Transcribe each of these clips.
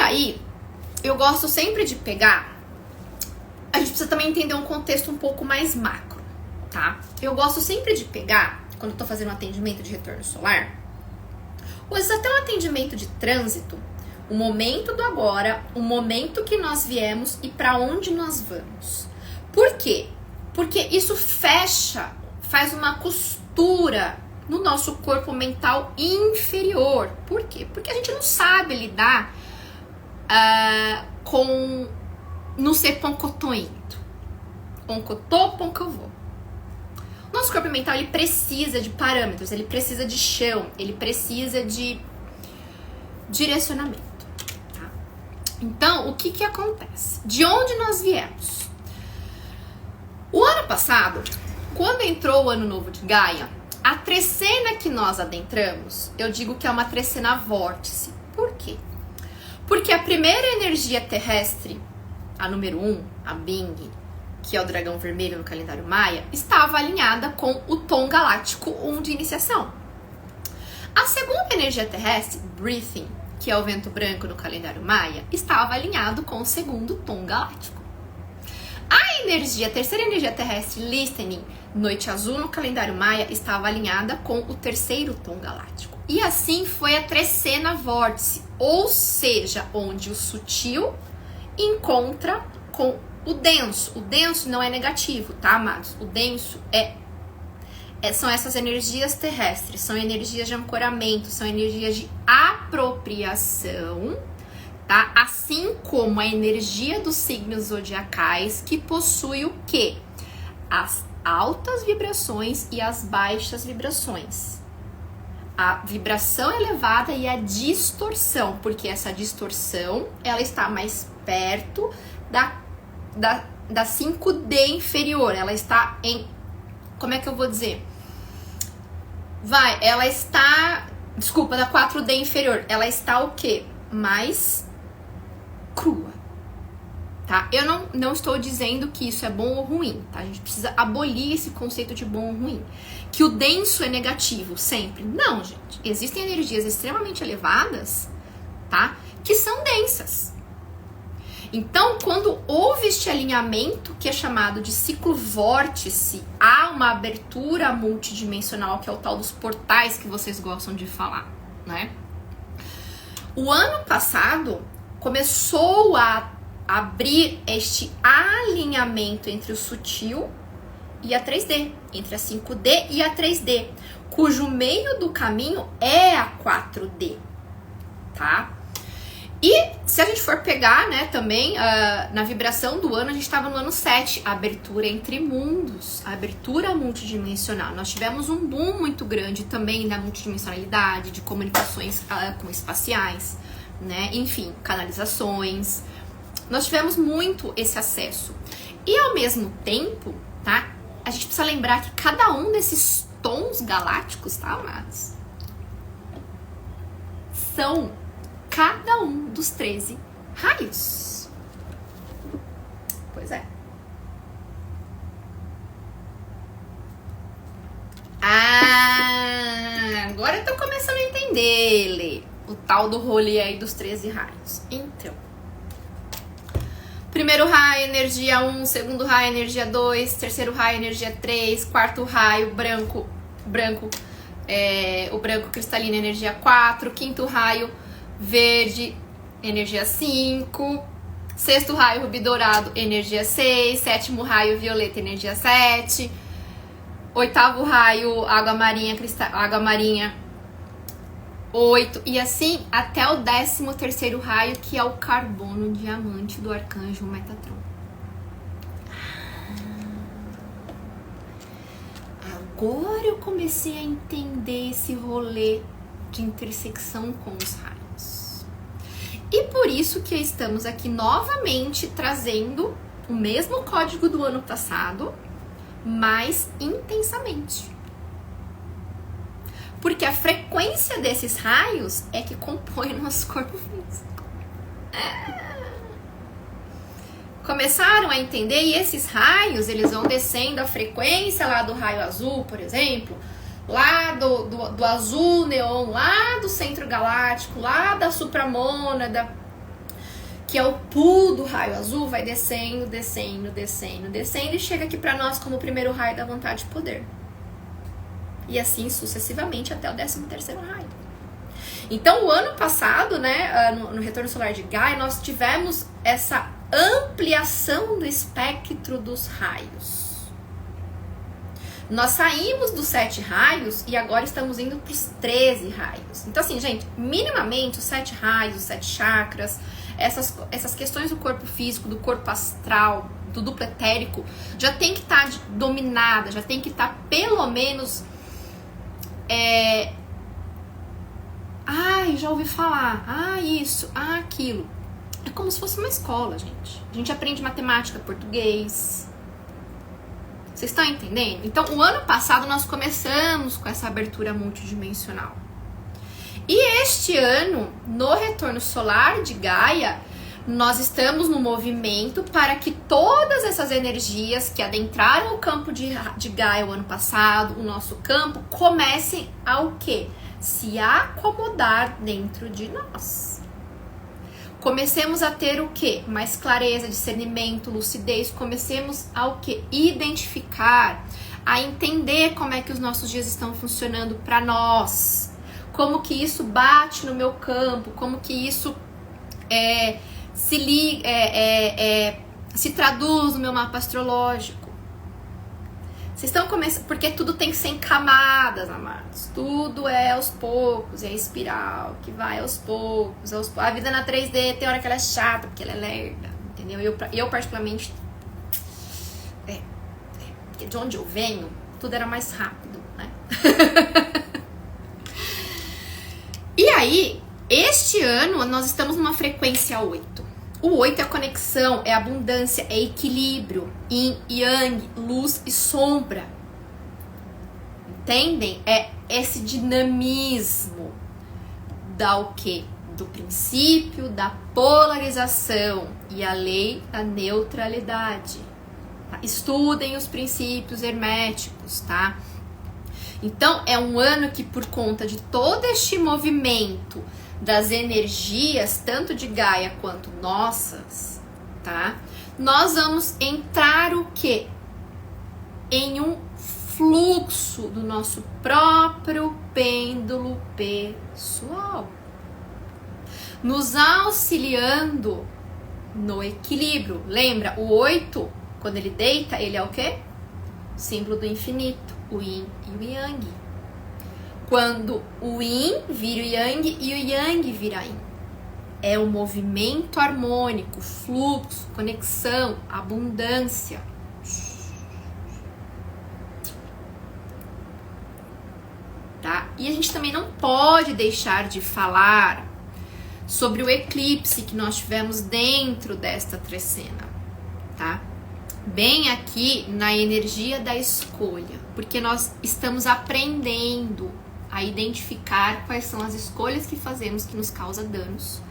aí, eu gosto sempre de pegar... A gente precisa também entender um contexto um pouco mais macro, tá? Eu gosto sempre de pegar, quando eu tô fazendo um atendimento de retorno solar, ou às vezes até um atendimento de trânsito, o momento do agora, o momento que nós viemos e para onde nós vamos. Por quê? Porque isso fecha, faz uma costura no nosso corpo mental inferior. Por quê? Porque a gente não sabe lidar com não ser poncotoento. Poncotô, poncovô. Nosso corpo mental, ele precisa de parâmetros, ele precisa de chão, ele precisa de direcionamento. Tá? Então, o que acontece? De onde nós viemos? O ano passado, quando entrou o ano novo de Gaia, a trecena que nós adentramos, eu digo que é uma trecena vórtice. Por quê? Porque a primeira energia terrestre, a número 1, a Bing, que é o dragão vermelho no calendário maia, estava alinhada com o tom galáctico 1 de iniciação. A segunda energia terrestre, Breathing, que é o vento branco no calendário maia, estava alinhado com o segundo tom galáctico. A terceira energia terrestre, Listening, noite azul no calendário maia, estava alinhada com o terceiro tom galáctico. E assim foi a trecena vórtice, ou seja, onde o sutil encontra com o denso. O denso não é negativo, tá, amados? O denso são essas energias terrestres, são energias de ancoramento, são energias de apropriação, tá? Assim como a energia dos signos zodiacais, que possui o quê? As altas vibrações e as baixas vibrações. A vibração elevada e a distorção, porque essa distorção, ela está mais perto da 5D inferior, ela está em... Como é que eu vou dizer? Ela está... Desculpa, da 4D inferior, ela está o quê? Mais crua, tá? Eu não estou dizendo que isso é bom ou ruim, tá? A gente precisa abolir esse conceito de bom ou ruim. Que o denso é negativo, sempre. Não, gente. Existem energias extremamente elevadas, tá? Que são densas. Então, quando houve este alinhamento, que é chamado de ciclo vórtice, há uma abertura multidimensional, que é o tal dos portais que vocês gostam de falar, né? O ano passado começou a abrir este alinhamento entre o sutil e a 3D, entre a 5D e a 3D, cujo meio do caminho é a 4D, tá? E se a gente for pegar, né, também, na vibração do ano, a gente estava no ano 7, a abertura entre mundos, a abertura multidimensional. Nós tivemos um boom muito grande também da multidimensionalidade, de comunicações com espaciais, né, enfim, canalizações. Nós tivemos muito esse acesso. E ao mesmo tempo, tá, a gente precisa lembrar que cada um desses tons galácticos, tá, amados, são cada um dos 13 raios. Pois é. Agora eu tô começando a entender, Lê, o tal do rolê aí dos 13 raios. Então, primeiro raio, energia 1, segundo raio, energia 2, terceiro raio, energia 3, quarto raio, branco, o branco cristalino, energia 4, quinto raio, verde, energia 5, sexto raio, rubi dourado, energia 6, sétimo raio, violeta, energia 7, oitavo raio, água marinha, 8, e assim até o 13º raio, que é o carbono diamante do arcanjo Metatron. Agora eu comecei a entender esse rolê de intersecção com os raios. E por isso que estamos aqui novamente trazendo o mesmo código do ano passado, mais intensamente. Porque a frequência desses raios é que compõe o nosso corpo físico. Começaram a entender, e esses raios, eles vão descendo a frequência lá do raio azul, por exemplo, lá do azul neon, lá do centro galáctico, lá da supramônada, que é o pulo do raio azul, vai descendo, descendo, descendo, descendo e chega aqui pra nós como o primeiro raio da vontade de poder. E assim sucessivamente até o 13º raio. Então, o ano passado, né, no retorno solar de Gaia, nós tivemos essa ampliação do espectro dos raios. Nós saímos dos 7 raios e agora estamos indo para os 13 raios. Então, assim, gente, minimamente os 7 raios, os 7 chakras, essas questões do corpo físico, do corpo astral, do duplo etérico, já tem que estar dominada, já tem que estar pelo menos... já ouvi falar, isso, aquilo. É como se fosse uma escola, gente. A gente aprende matemática, português. Vocês estão entendendo? Então, o ano passado nós começamos com essa abertura multidimensional. E este ano, no retorno solar de Gaia, nós estamos no movimento para que todas essas energias que adentraram o campo de Gaia o ano passado, o nosso campo, comecem a o quê? Se acomodar dentro de nós. Comecemos a ter o quê? Mais clareza, discernimento, lucidez. Comecemos a o quê? Identificar, a entender como é que os nossos dias estão funcionando para nós. Como que isso bate no meu campo, como que isso se traduz no meu mapa astrológico. Vocês estão começando, porque tudo tem que ser em camadas, amados. Tudo é aos poucos, é a espiral que vai aos poucos, A vida na 3D tem hora que ela é chata, porque ela é lerda, entendeu? Eu particularmente, porque de onde eu venho, tudo era mais rápido, né? E aí, este ano, nós estamos numa frequência 8. O 8 é a conexão, é abundância, é equilíbrio, yin e yang, luz e sombra. Entendem? É esse dinamismo da o quê? Do princípio da polarização e a lei da neutralidade. Tá? Estudem os princípios herméticos, tá? Então, é um ano que, por conta de todo este movimento das energias, tanto de Gaia quanto nossas, tá? Nós vamos entrar o quê? Em um fluxo do nosso próprio pêndulo pessoal. Nos auxiliando no equilíbrio. Lembra, o 8, quando ele deita, ele é o quê? Símbolo do infinito, o yin e o yang. Quando o yin vira o yang e o yang vira yin. É o movimento harmônico, fluxo, conexão, abundância. Tá? E a gente também não pode deixar de falar sobre o eclipse que nós tivemos dentro desta trecena, tá? Bem aqui na energia da escolha, porque nós estamos aprendendo a identificar quais são as escolhas que fazemos que nos causam danos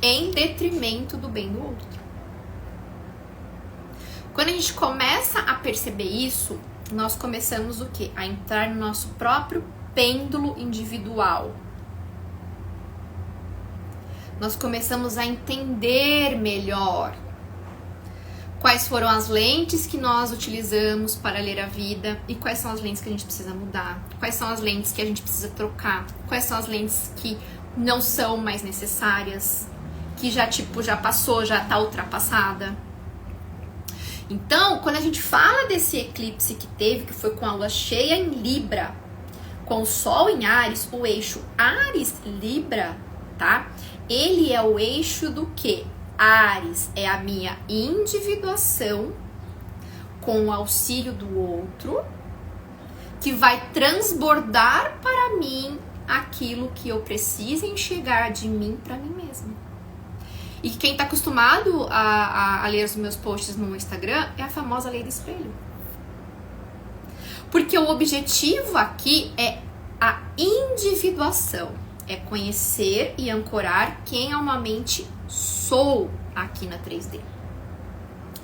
em detrimento do bem do outro. Quando a gente começa a perceber isso, nós começamos o quê? A entrar no nosso próprio pêndulo individual. Nós começamos a entender melhor quais foram as lentes que nós utilizamos para ler a vida e quais são as lentes que a gente precisa mudar, quais são as lentes que a gente precisa trocar, quais são as lentes que não são mais necessárias, que já passou, já tá ultrapassada. Então, quando a gente fala desse eclipse que teve, que foi com a lua cheia em Libra, com o Sol em Áries, o eixo Áries-Libra, tá? Ele é o eixo do quê? Áries é a minha individuação com o auxílio do outro, que vai transbordar para mim aquilo que eu preciso enxergar de mim para mim mesma. E quem está acostumado a ler os meus posts no Instagram é a famosa lei do espelho. Porque o objetivo aqui é a individuação, é conhecer e ancorar quem realmente sou aqui na 3D.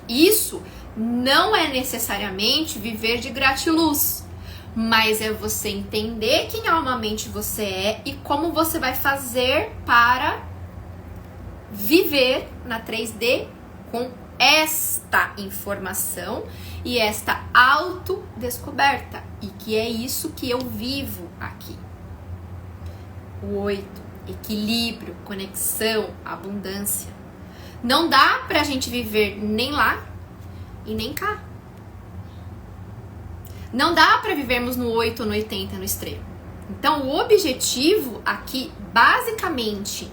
Isso não é necessariamente viver de gratiluz, mas é você entender quem realmente você é e como você vai fazer para viver na 3D com esta informação e esta autodescoberta. E que é isso que eu vivo aqui. O 8, equilíbrio, conexão, abundância. Não dá pra gente viver nem lá e nem cá. Não dá pra vivermos no 8 ou no 80 no extremo. Então, o objetivo aqui, basicamente,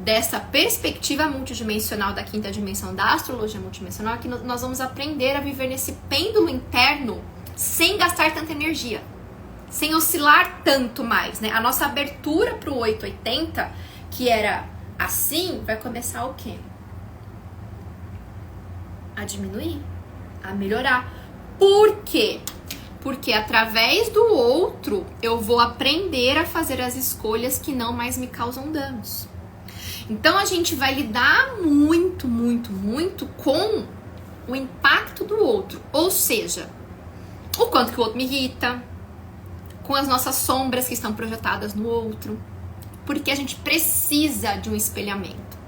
dessa perspectiva multidimensional da quinta dimensão da astrologia multidimensional, é que nós vamos aprender a viver nesse pêndulo interno sem gastar tanta energia, sem oscilar tanto mais, né? A nossa abertura para o 880, que era assim, vai começar o quê? A diminuir, a melhorar. Por quê? Porque através do outro eu vou aprender a fazer as escolhas que não mais me causam danos. Então a gente vai lidar muito, muito, muito com o impacto do outro. Ou seja, o quanto que o outro me irrita, com as nossas sombras que estão projetadas no outro. Porque a gente precisa de um espelhamento.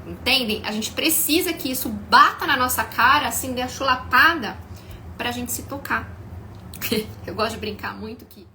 Entendem? A gente precisa que isso bata na nossa cara, assim, dê a chulapada, pra gente se tocar. Eu gosto de brincar muito que